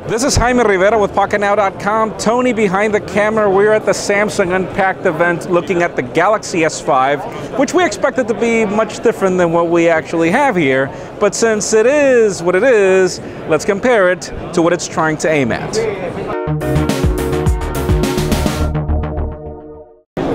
This is Jaime Rivera with Pocketnow.com. Tony behind the camera. We're at the Samsung Unpacked event looking at the Galaxy S5, which we expected to be much different than what we actually have here. But since it is what it is, let's compare it to what it's trying to aim at.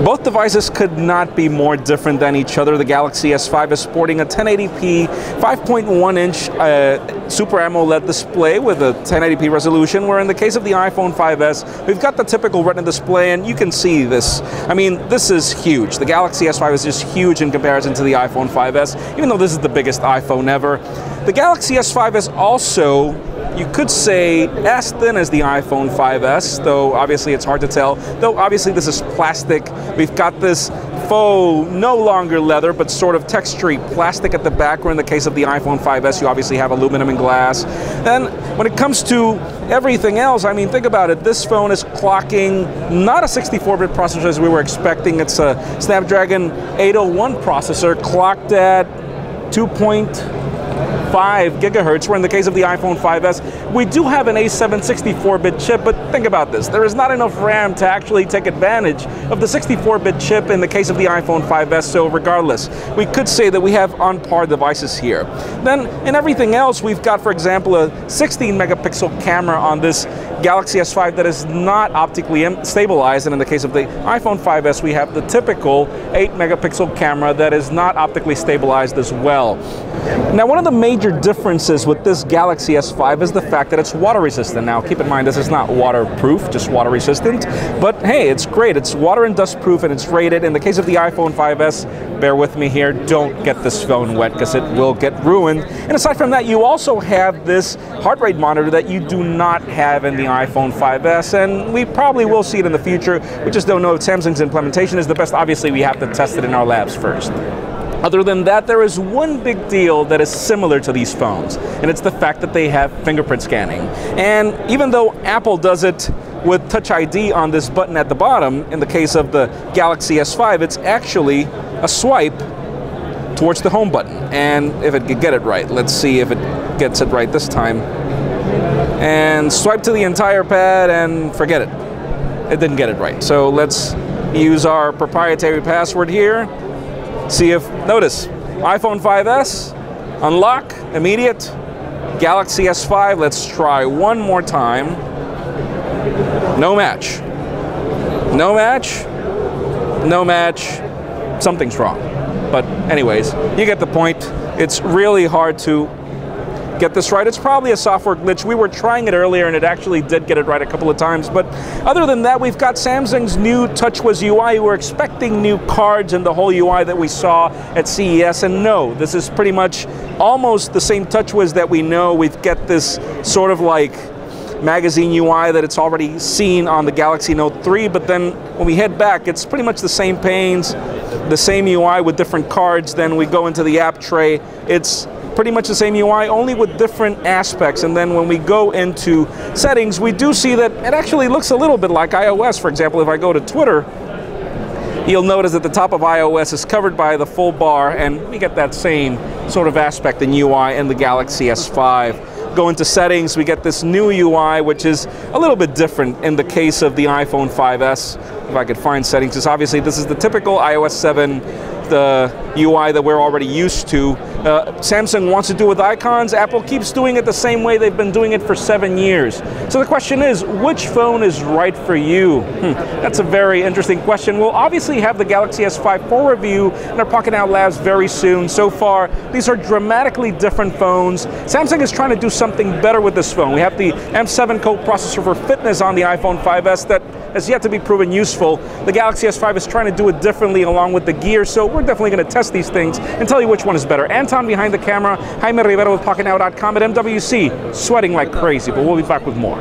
Both devices could not be more different than each other. The Galaxy S5 is sporting a 1080p 5.1-inch Super AMOLED display with a 1080p resolution, where in the case of the iPhone 5S, we've got the typical Retina display, and you can see this. I mean, this is huge. The Galaxy S5 is just huge in comparison to the iPhone 5S, even though this is the biggest iPhone ever. The Galaxy S5 is also, you could say, as thin as the iPhone 5S, though obviously it's hard to tell. Though obviously this is plastic. We've got this faux, no longer leather, but sort of textury plastic at the back, where in the case of the iPhone 5S, you obviously have aluminum and glass. Then when it comes to everything else, I mean, think about it. This phone is clocking not a 64-bit processor as we were expecting. It's a Snapdragon 801 processor clocked at 2.5 gigahertz, where in the case of the iPhone 5S, we do have an A7 64-bit chip, but think about this. There is not enough RAM to actually take advantage of the 64-bit chip in the case of the iPhone 5S, so regardless, we could say that we have on-par devices here. Then, in everything else, we've got, for example, a 16-megapixel camera on this Galaxy S5 that is not optically stabilized, and in the case of the iPhone 5S, we have the typical 8-megapixel camera that is not optically stabilized as well. Now, one of the major differences with this Galaxy S5 is the fact that it's water resistant. Now, keep in mind, this is not waterproof, just water resistant, but hey, it's great. It's water and dust proof, and it's rated. In the case of the iPhone 5S, bear with me here, don't get this phone wet because it will get ruined. And aside from that, you also have this heart rate monitor that you do not have in the iPhone 5S, and we probably will see it in the future. We just don't know if Samsung's implementation is the best. Obviously, we have to test it in our labs first. Other than that, there is one big deal that is similar to these phones, and it's the fact that they have fingerprint scanning. And even though Apple does it with Touch ID on this button at the bottom, in the case of the Galaxy S5, it's actually a swipe towards the home button. And if it could get it right, let's see if it gets it right this time. And swipe to the entire pad and forget it. It didn't get it right. So let's use our proprietary password here. See if, notice, iPhone 5S, unlock, immediate, Galaxy S5, let's try one more time. No match. No match. No match. Something's wrong. But anyways, you get the point. It's really hard to get this right. It's probably a software glitch. We were trying it earlier and it actually did get it right a couple of times, but other than that, we've got Samsung's new TouchWiz UI. We're expecting new cards and the whole UI that we saw at CES, and no, this is pretty much almost the same TouchWiz that we know. We've got this sort of like magazine UI that it's already seen on the Galaxy Note 3, but then when we head back, it's pretty much the same panes, the same UI with different cards. Then we go into the app tray. It's pretty much the same UI, only with different aspects. And then when we go into settings, we do see that it actually looks a little bit like iOS. For example, if I go to Twitter, you'll notice that the top of iOS is covered by the full bar, and we get that same sort of aspect in UI in the Galaxy S5. Go into settings, we get this new UI, which is a little bit different in the case of the iPhone 5S. If I could find settings, because obviously this is the typical iOS 7, the UI that we're already used to. Samsung wants to do with icons. Apple keeps doing it the same way they've been doing it for 7 years. So the question is, which phone is right for you? That's a very interesting question. We'll obviously have the Galaxy S5 for review in our Pocketnow labs very soon. So far, these are dramatically different phones. Samsung is trying to do something better with this phone. We have the M7 co-processor for fitness on the iPhone 5S that has yet to be proven useful. The Galaxy S5 is trying to do it differently along with the gear, so we're definitely going to test these things and tell you which one is better. Anton behind the camera, Jaime Rivera with Pocketnow.com at MWC, sweating like crazy, but we'll be back with more.